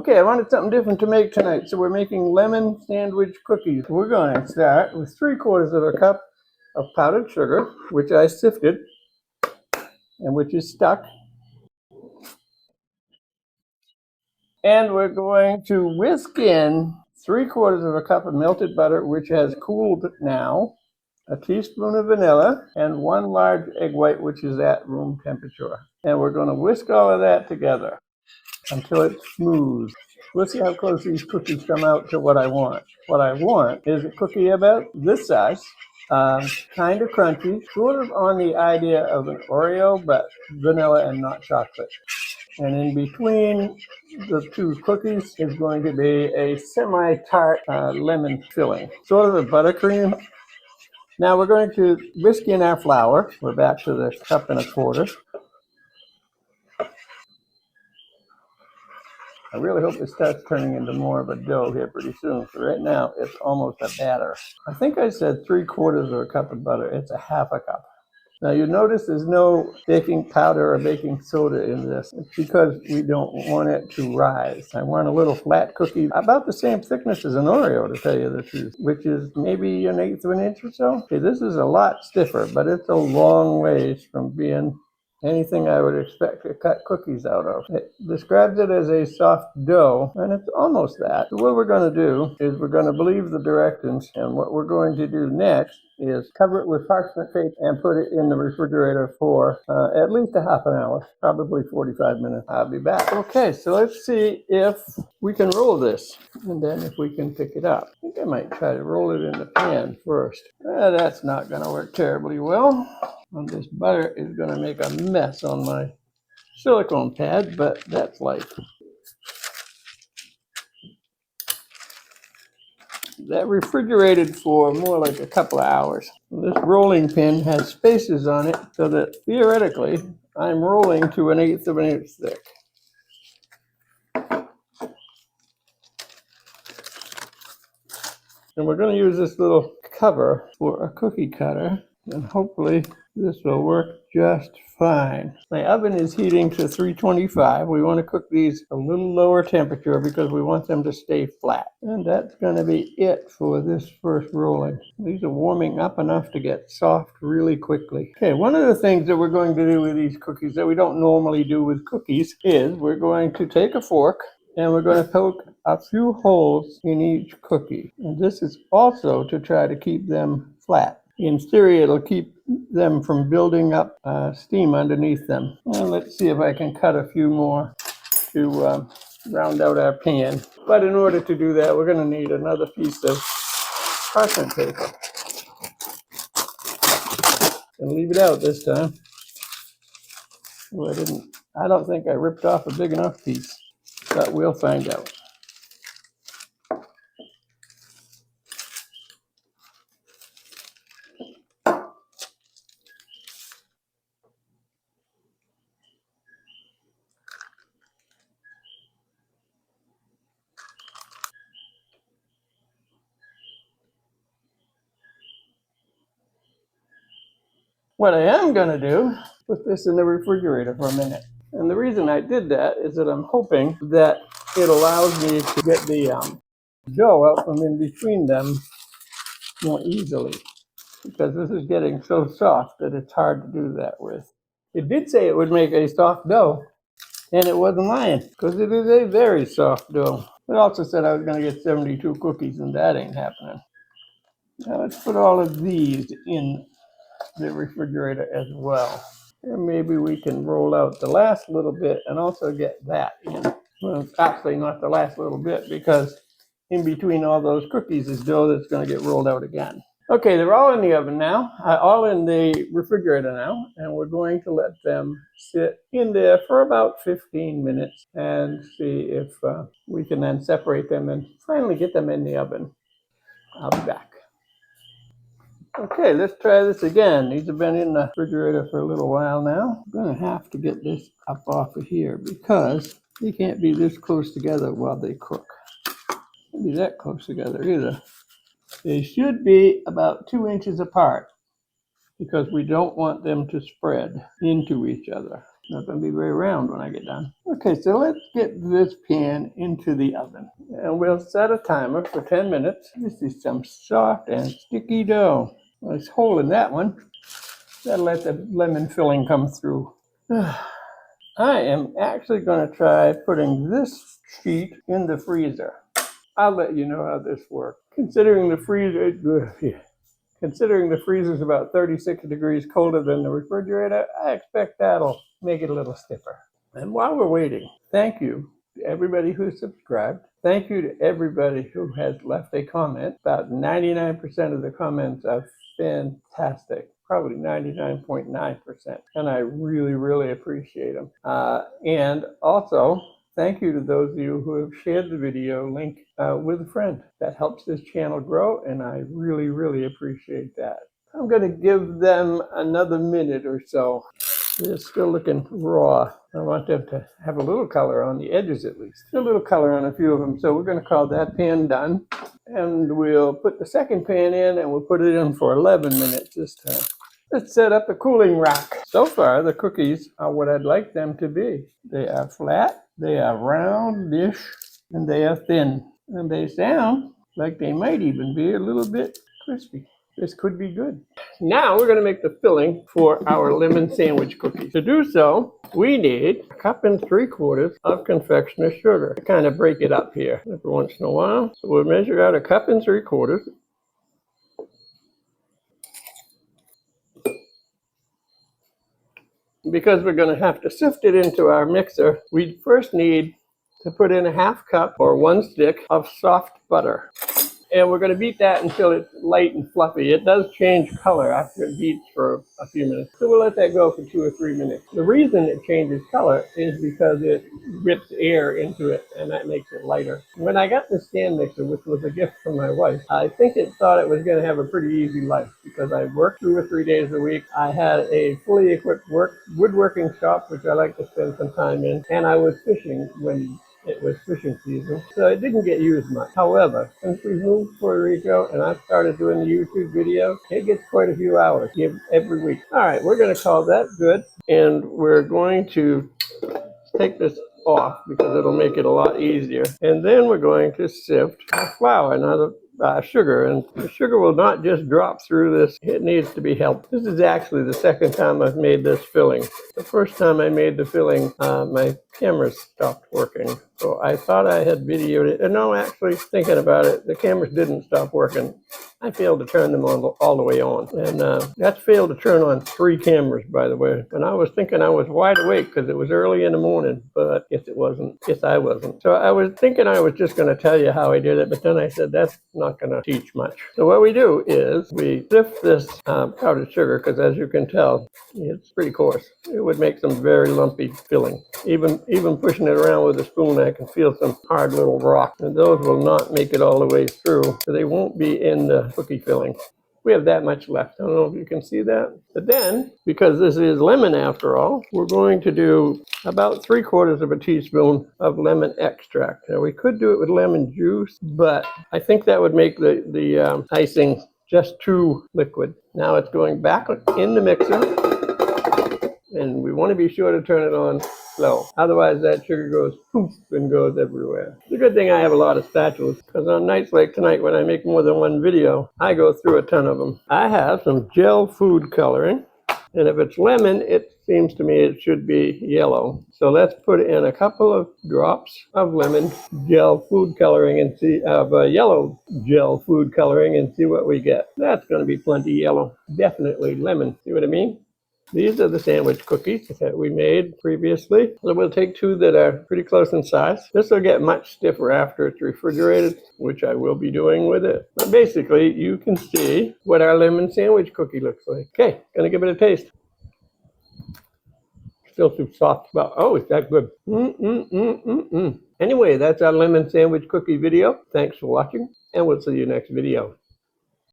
Okay, I wanted something different to make tonight, so we're making lemon sandwich cookies. We're going to start with 3/4 of a cup of powdered sugar, which I sifted and which is stuck. And we're going to whisk in 3/4 of a cup of melted butter, which has cooled now, a teaspoon of vanilla, and 1 large egg white, which is at room temperature. And we're going to whisk all of that together until it's smooth. We'll see how close these cookies come out to what I want. What I want is a cookie about this size, kind of crunchy, sort of on the idea of an Oreo, but vanilla and not chocolate. And in between the two cookies is going to be a semi-tart lemon filling, sort of a buttercream. Now we're going to whisk in our flour. We're back to the 1.25 cups. I really hope it starts turning into more of a dough here pretty soon. So right now it's almost a batter. I think I said 3/4 of a cup of butter. It's a 1/2 cup. Now you notice there's no baking powder or baking soda in this. It's because we don't want it to rise. I want a little flat cookie about the same thickness as an Oreo, to tell you the truth, which is maybe 1/8 of an inch or so. Okay, this is a lot stiffer, but it's a long ways from being anything I would expect to cut cookies out of. It describes it as a soft dough, and it's almost that. So what we're going to do is we're going to believe the directions, and what we're going to do next is cover it with parchment paper and put it in the refrigerator for at least a 1/2 hour, probably 45 minutes. I'll be back. Okay, so let's see if we can roll this, and then if we can pick it up. I think I might try to roll it in the pan first. That's not going to work terribly well. And this butter is going to make a mess on my silicone pad, but that's life. That refrigerated for more like a couple of hours. This rolling pin has spaces on it so that theoretically I'm rolling to 1/8 of an inch thick. And we're going to use this little cover for a cookie cutter, and hopefully this will work just fine. My oven is heating to 325. We want to cook these a little lower temperature because we want them to stay flat. And that's going to be it for this first rolling. These are warming up enough to get soft really quickly. Okay, one of the things that we're going to do with these cookies that we don't normally do with cookies is we're going to take a fork and we're going to poke a few holes in each cookie. And this is also to try to keep them flat. In theory, it'll keep them from building up steam underneath them. And let's see if I can cut a few more to round out our pan. But in order to do that, we're going to need another piece of parchment paper. And leave it out this time. Well, I don't think I ripped off a big enough piece, but we'll find out. What I am going to do is put this in the refrigerator for a minute. And the reason I did that is that I'm hoping that it allows me to get the dough out from in between them more easily, because this is getting so soft that it's hard to do that with. It did say it would make a soft dough, and it wasn't lying, because it is a very soft dough. It also said I was going to get 72 cookies, and that ain't happening. Now let's put all of these in the refrigerator as well. And maybe we can roll out the last little bit and also get that in. Well, it's actually not the last little bit, because in between all those cookies is dough that's going to get rolled out again. Okay, they're all in the oven now, all in the refrigerator now, and we're going to let them sit in there for about 15 minutes and see if we can then separate them and finally get them in the oven. I'll be back. Okay, let's try this again. These have been in the refrigerator for a little while now. I'm going to have to get this up off of here because they can't be this close together while they cook. Can't be that close together either. They should be about 2 inches apart because we don't want them to spread into each other. Not going to be very round when I get done. Okay, so let's get this pan into the oven. And we'll set a timer for 10 minutes. This is some soft and sticky dough. There's a hole in that one. That'll let the lemon filling come through. I am actually going to try putting this sheet in the freezer. I'll let you know how this works. Considering the freezer is about 36 degrees colder than the refrigerator, I expect that'll make it a little stiffer. And while we're waiting, thank you to everybody who subscribed. Thank you to everybody who has left a comment. About 99% of the comments are fantastic. Probably 99.9%. And I really, really appreciate them. And also, thank you to those of you who have shared the video link with a friend. That helps this channel grow, and I really, really appreciate that. I'm going to give them another minute or so. They're still looking raw. I want them to have a little color on the edges at least. A little color on a few of them. So we're going to call that pan done. And we'll put the second pan in, and we'll put it in for 11 minutes this time. Let's set up the cooling rack. So far, the cookies are what I'd like them to be. They are flat, they are roundish, and they are thin. And they sound like they might even be a little bit crispy. This could be good. Now we're going to make the filling for our lemon sandwich cookies. To do so, we need 1 3/4 cups of confectioner's sugar. I kind of break it up here every once in a while. So we'll measure out 1 3/4 cups. Because we're going to have to sift it into our mixer, we first need to put in 1/2 cup or 1 stick of soft butter. And we're going to beat that until it's light and fluffy. It does change color after it beats for a few minutes. So we'll let that go for 2 or 3 minutes. The reason it changes color is because it rips air into it, and that makes it lighter. When I got this stand mixer, which was a gift from my wife, I think it thought it was going to have a pretty easy life because I worked 2 or 3 days a week. I had a fully equipped woodworking shop, which I like to spend some time in, and I was fishing when it was fishing season, so it didn't get used much. However, since we moved to Puerto Rico and I started doing the YouTube video, it gets quite a few hours every week. All right, we're going to call that good, and we're going to take this off because it'll make it a lot easier. And then we're going to sift our flour. Now the sugar, and the sugar will not just drop through this. It needs to be helped. This is actually the second time I've made this filling. The first time I made the filling, my camera stopped working. So I thought I had videoed it. And no, actually, thinking about it, the cameras didn't stop working. I failed to turn them all the way on. And that's failed to turn on 3 cameras, by the way. And I was thinking I was wide awake because it was early in the morning, but guess it wasn't. Guess I wasn't. So I was thinking I was just going to tell you how I did it, but then I said that's not going to teach much. So what we do is we sift this powdered sugar, because as you can tell, it's pretty coarse. It would make some very lumpy filling. Even pushing it around with a spoon, I can feel some hard little rocks. And those will not make it all the way through, so they won't be in the cookie filling. We have that much left. I don't know if you can see that. But then, because this is lemon after all, we're going to do about 3/4 teaspoon of lemon extract. Now we could do it with lemon juice, but I think that would make the icing just too liquid. Now it's going back in the mixer, and we want to be sure to turn it on slow. Otherwise that sugar goes poof and goes everywhere. It's a good thing I have a lot of spatulas, because on nights like tonight when I make more than one video, I go through a ton of them. I have some gel food coloring, and if it's lemon, it seems to me it should be yellow. So let's put in a couple of drops of lemon gel food coloring and see yellow gel food coloring and see what we get. That's going to be plenty yellow. Definitely lemon. See what I mean? These are the sandwich cookies that we made previously. So we'll take 2 that are pretty close in size. This will get much stiffer after it's refrigerated, which I will be doing with it. But basically, you can see what our lemon sandwich cookie looks like. Okay, gonna give it a taste. Still too soft, but oh, it's that good. Anyway, that's our lemon sandwich cookie video. Thanks for watching, and we'll see you next video.